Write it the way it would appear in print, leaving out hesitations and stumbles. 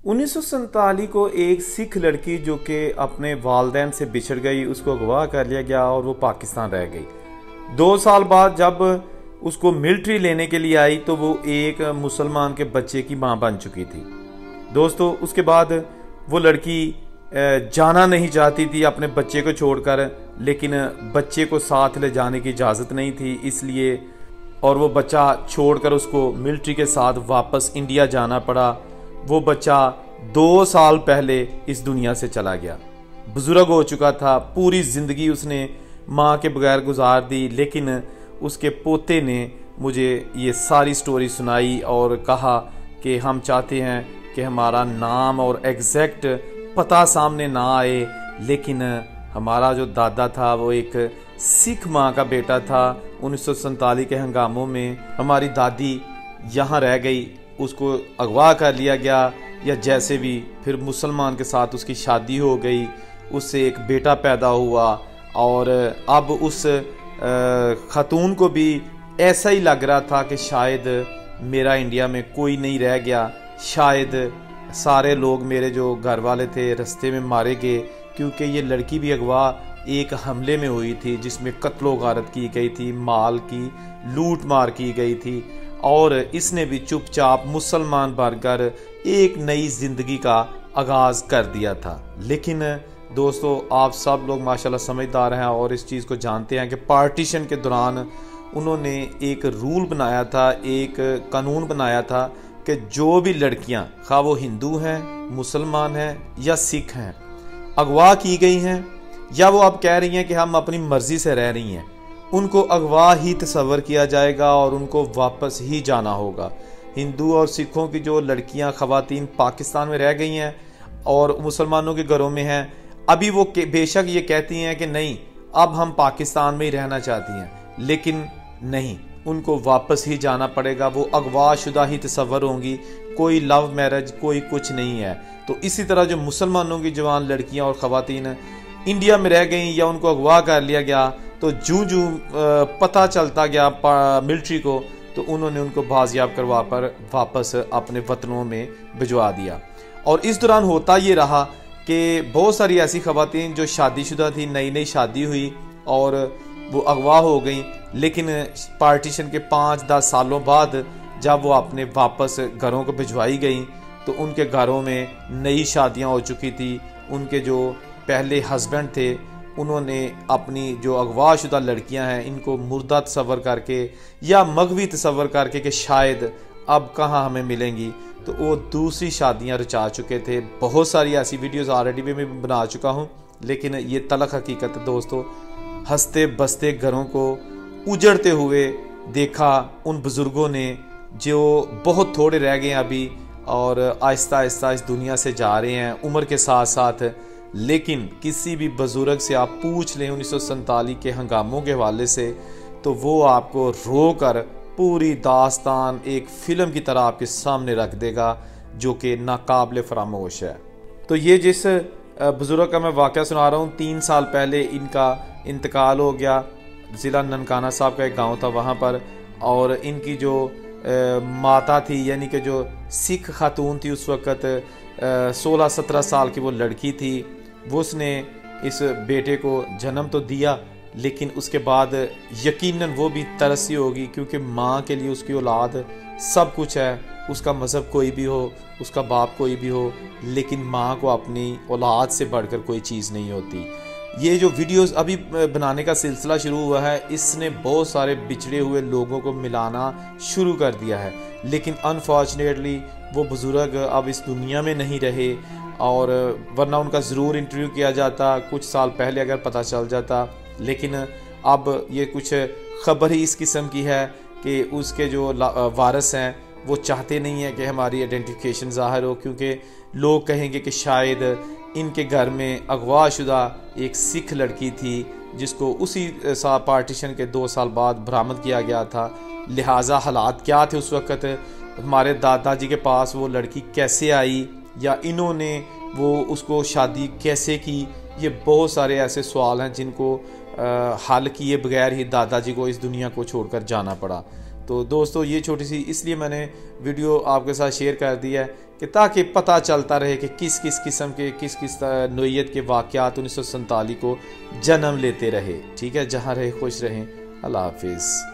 1947 को एक सिख लड़की जो कि अपने वालदैन से बिछड़ गई, उसको अगवा कर लिया गया और वो पाकिस्तान रह गई। 2 साल बाद जब उसको मिलिट्री लेने के लिए आई तो वो एक मुसलमान के बच्चे की मां बन चुकी थी। दोस्तों, उसके बाद वो लड़की जाना नहीं चाहती थी अपने बच्चे को छोड़कर, लेकिन बच्चे को साथ ले जाने की इजाज़त नहीं थी, इसलिए और वो बच्चा छोड़कर उसको मिलिट्री के साथ वापस इंडिया जाना पड़ा। वो बच्चा 2 साल पहले इस दुनिया से चला गया, बुजुर्ग हो चुका था। पूरी ज़िंदगी उसने माँ के बगैर गुजार दी, लेकिन उसके पोते ने मुझे ये सारी स्टोरी सुनाई और कहा कि हम चाहते हैं कि हमारा नाम और एग्जैक्ट पता सामने ना आए, लेकिन हमारा जो दादा था वो एक सिख माँ का बेटा था। 1947 के हंगामों में हमारी दादी यहाँ रह गई, उसको अगवा कर लिया गया या जैसे भी, फिर मुसलमान के साथ उसकी शादी हो गई, उससे एक बेटा पैदा हुआ और अब उस खातून को भी ऐसा ही लग रहा था कि शायद मेरा इंडिया में कोई नहीं रह गया, शायद सारे लोग मेरे जो घर वाले थे रास्ते में मारे गए, क्योंकि ये लड़की भी अगवा एक हमले में हुई थी जिसमें कत्लो गारत की गई थी, माल की लूट मार की गई थी और इसने भी चुपचाप मुसलमान बनकर एक नई ज़िंदगी का आगाज़ कर दिया था। लेकिन दोस्तों, आप सब लोग माशाल्लाह समझदार हैं और इस चीज़ को जानते हैं कि पार्टीशन के दौरान उन्होंने एक रूल बनाया था, एक कानून बनाया था कि जो भी लड़कियां, खा वो हिंदू हैं, मुसलमान हैं या सिख हैं, अगवा की गई हैं या वो अब कह रही हैं कि हम अपनी मर्ज़ी से रह रही हैं, उनको अगवा ही तस्वर किया जाएगा और उनको वापस ही जाना होगा। हिंदू और सिखों की जो लड़कियां, ख़वातीन पाकिस्तान में रह गई हैं और मुसलमानों के घरों में हैं, अभी वो बेशक ये कहती हैं कि नहीं, अब हम पाकिस्तान में ही रहना चाहती हैं, लेकिन नहीं, उनको वापस ही जाना पड़ेगा। वो अगवा शुदा ही तस्वर होंगी, कोई लव मैरिज, कोई कुछ नहीं है। तो इसी तरह जो मुसलमानों की जवान लड़कियां और ख़वातीन इंडिया में रह गई या उनको अगवा कर लिया गया, तो जूं जूं पता चलता गया मिलिट्री को, तो उन्होंने उनको बाजियाब करवा कर वापस अपने वतनों में भिजवा दिया। और इस दौरान होता ये रहा कि बहुत सारी ऐसी ख़वातीन जो शादीशुदा थी, नई नई शादी हुई और वो अगवा हो गई, लेकिन पार्टीशन के 5-10 सालों बाद जब वो अपने वापस घरों को भिजवाई गई तो उनके घरों में नई शादियां हो चुकी थी। उनके जो पहले हस्बैंड थे, उन्होंने अपनी जो अगवाशुदा लड़कियां हैं इनको मुर्दा तस्वर करके या मगवी तस्वर करके कि शायद अब कहाँ हमें मिलेंगी, तो वो दूसरी शादियां रचा चुके थे। बहुत सारी ऐसी वीडियोस ऑलरेडी भी मैं बना चुका हूँ, लेकिन ये तलख हकीकत है दोस्तों। हंसते बसते घरों को उजड़ते हुए देखा उन बुज़ुर्गों ने जो बहुत थोड़े रह गए अभी और आहिस्ता आहिस्ता इस दुनिया से जा रहे हैं उम्र के साथ साथ। लेकिन किसी भी बुजुर्ग से आप पूछ लें 1947 के हंगामों के हवाले से, तो वो आपको रो कर पूरी दास्तान एक फ़िल्म की तरह आपके सामने रख देगा, जो कि नाकाबिल फरामोश है। तो ये जिस बुज़ुर्ग का मैं वाक़या सुना रहा हूँ, 3 साल पहले इनका इंतकाल हो गया। ज़िला ननकाना साहब का एक गांव था वहाँ पर, और इनकी जो माता थी, यानी कि जो सिख खातून थी उस वक़्त 16-17 साल की वो लड़की थी, वो उसने इस बेटे को जन्म तो दिया, लेकिन उसके बाद यकीनन वो भी तरसी होगी, क्योंकि माँ के लिए उसकी औलाद सब कुछ है। उसका मज़हब कोई भी हो, उसका बाप कोई भी हो, लेकिन माँ को अपनी औलाद से बढ़कर कोई चीज़ नहीं होती। ये जो वीडियोस अभी बनाने का सिलसिला शुरू हुआ है, इसने बहुत सारे बिछड़े हुए लोगों को मिलाना शुरू कर दिया है, लेकिन अनफॉर्चुनेटली वो बुज़ुर्ग अब इस दुनिया में नहीं रहे, और वरना उनका ज़रूर इंटरव्यू किया जाता कुछ साल पहले अगर पता चल जाता। लेकिन अब ये कुछ खबर ही इस किस्म की है कि उसके जो वारिस हैं वो चाहते नहीं हैं कि हमारी आइडेंटिफिकेशन ज़ाहिर हो, क्योंकि लोग कहेंगे कि शायद इनके घर में अगवाशुदा एक सिख लड़की थी जिसको उसी पार्टीशन के 2 साल बाद बरामद किया गया था। लिहाजा हालात क्या थे उस वक़्त, हमारे दादाजी के पास वो लड़की कैसे आई या इन्होंने वो उसको शादी कैसे की, ये बहुत सारे ऐसे सवाल हैं जिनको हल किए बगैर ही दादाजी को इस दुनिया को छोड़कर जाना पड़ा। तो दोस्तों ये छोटी सी इसलिए मैंने वीडियो आपके साथ शेयर कर दी है कि ताकि पता चलता रहे कि किस किस किस्म के किस किस नोयत के वाक़यात 1947 को जन्म लेते रहे। ठीक है, जहाँ रहे खुश रहें। अल्लाह हाफिज़।